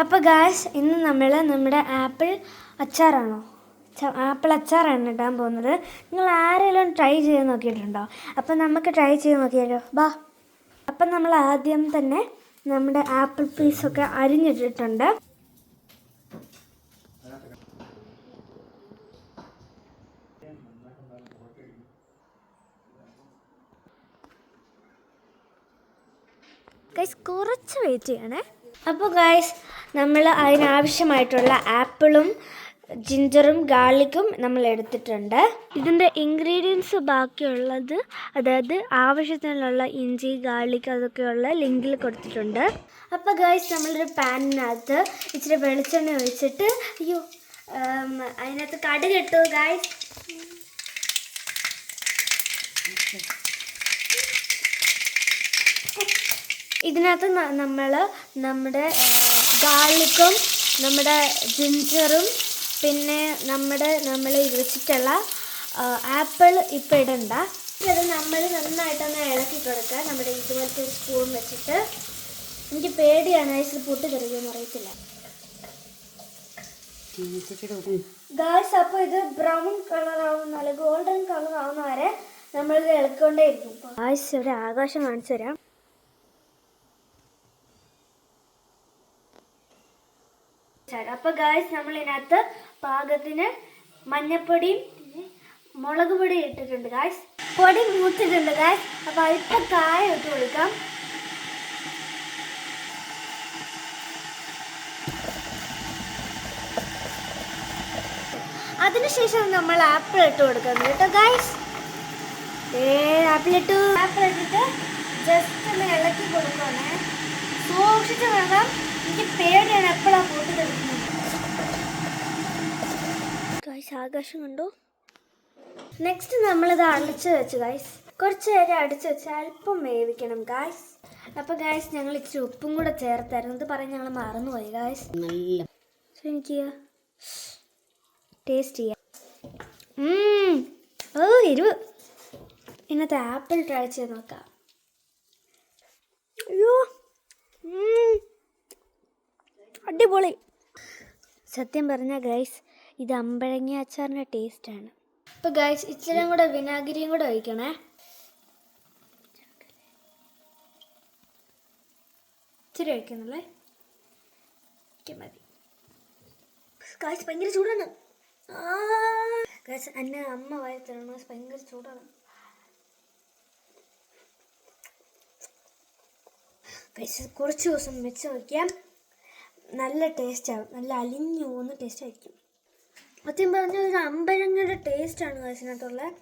അപ്പോൾ ഗായ്സ് ഇന്ന് നമ്മുടെ ആപ്പിൾ അച്ചാറാണ് ഇടാൻ പോകുന്നത്. നിങ്ങൾ ആരെങ്കിലും ട്രൈ ചെയ്ത് നോക്കിയിട്ടുണ്ടോ? അപ്പം നമുക്ക് ട്രൈ ചെയ്ത് നോക്കിയാലോ, ബാ. അപ്പം നമ്മൾ ആദ്യം തന്നെ നമ്മുടെ ആപ്പിൾ പീസൊക്കെ അരിഞ്ഞിട്ടിട്ടുണ്ട്. ഗൈസ് കുറച്ച് വെയിറ്റ് ചെയ്യണേ. അപ്പോൾ ഗൈസ് നമ്മൾ അതിനാവശ്യമായിട്ടുള്ള ആപ്പിളും ജിഞ്ചറും ഗാർലിക്കും നമ്മൾ എടുത്തിട്ടുണ്ട്. ഇതിൻ്റെ ഇൻഗ്രീഡിയൻസ് ബാക്കിയുള്ളത്, അതായത് ആവശ്യത്തിനുള്ള ഇഞ്ചി ഗാർലിക് അതൊക്കെയുള്ള ലിങ്കിൽ കൊടുത്തിട്ടുണ്ട്. അപ്പോൾ ഗൈസ് നമ്മളൊരു പാനിനകത്ത് ഇച്ചിരി വെളിച്ചെണ്ണ ഒഴിച്ചിട്ട് അതിനകത്ത് കടുക് ഇട്ടു ഗൈസ്. ഇതിനകത്ത് നമ്മൾ നമ്മുടെ ഗാർലിക്കും നമ്മുടെ ജിഞ്ചറും പിന്നെ നമ്മൾ വെച്ചിട്ടുള്ള ആപ്പിൾ ഇപ്പം ഇടണ്ട. അത് നമ്മൾ നന്നായിട്ടൊന്ന് ഇളക്കി കൊടുക്കുക. നമ്മുടെ ഇതുപോലത്തെ സ്പൂൺ വെച്ചിട്ട്. എനിക്ക് പേടിയാണ് ഐസിൽ പൊട്ടി തെറിക്കുമെന്ന് അറിയത്തില്ല ഗായ്സ്. അപ്പോൾ ഇത് ബ്രൗൺ കളർ ആവുന്ന ഗോൾഡൻ കളർ ആവുന്ന വരെ നമ്മളിത് ഇളക്കൊണ്ടേ ഇരിക്കും. ഗായ്സ് ഒരു ആകാശം കാണിച്ചു തരാം. അപ്പോൾ ഗായ്സ് നമ്മൾ ഇതിനകത്ത് പാകത്തിന് മഞ്ഞപ്പൊടിയും മുളക് പൊടി ഇട്ടിട്ടുണ്ട് ഗായ്സ്. പൊടി മൂത്തിട്ടുണ്ട് ഗായ്സ്. അപ്പോൾ അല്പം കായം ഇട്ട് കൊടുക്കാം. അതിനുശേഷം നമ്മൾ ആപ്പിൾ ഇട്ട് കൊടുക്കാം കേട്ടോ ഗായ്സ്. ആപ്പിൾ ഇട്ടിട്ട് ജസ്റ്റ് ഒന്ന് ഇളക്കി കൊടുക്കുകയാണ്. സൂക്ഷിച്ച് വേണം. എനിക്ക് പേടിയാണ് എപ്പോഴാണ് പോട്ട് തരുന്നത്. ഗൈസ് ആകാശം കണ്ടു. നെക്സ്റ്റ് നമ്മളിത് അടച്ച് വെച്ച് ഗൈസ് കുറച്ച് നേരം അടച്ച് വെച്ച് അല്പം വേവിക്കണം ഗൈസ്. അപ്പോൾ ഗൈസ് ഞങ്ങൾ ഇച്ചിരി ഉപ്പും കൂടെ ചേർത്തായിരുന്നു. ഇത് പറഞ്ഞ് ഞങ്ങൾ മറന്നുപോയി ഗൈസ്. എനിക്ക് ടേസ്റ്റ് ചെയ്യാം. എരിവ്. ഇന്നത്തെ ആപ്പിൾ ട്രൈ ചെയ്ത് നോക്കാം. അയ്യോ അടിപൊളി. സത്യം പറഞ്ഞാൽ ഗൈസ് ഇത് അമ്പഴങ്ങ അച്ചാറിൻ്റെ ടേസ്റ്റാണ്. അപ്പോൾ ഗൈസ് ഇച്ചിരി കൂടെ വിനാഗിരിയും കൂടെ ഒഴിക്കണേ. ഇച്ചിരി ഒഴിക്കണല്ലേ, മതി ഗൈസ്. ഭയങ്കര ചൂടാണ് ഗൈസ്. എന്നെ അമ്മ വായി തരണം. ഭയങ്കര ചൂടാണ് ഗൈസ്. കുറച്ച് ദിവസം വെച്ച് നോക്കിയാൽ നല്ല ടേസ്റ്റ് ആവും. നല്ല അലിഞ്ഞു പോകുന്ന ടേസ്റ്റ് ആയിരിക്കും. സത്യം പറഞ്ഞാൽ ഒരു അമ്പഴങ്ങയുടെ ടേസ്റ്റാണ് ഗൈസിനകത്തുള്ളത്.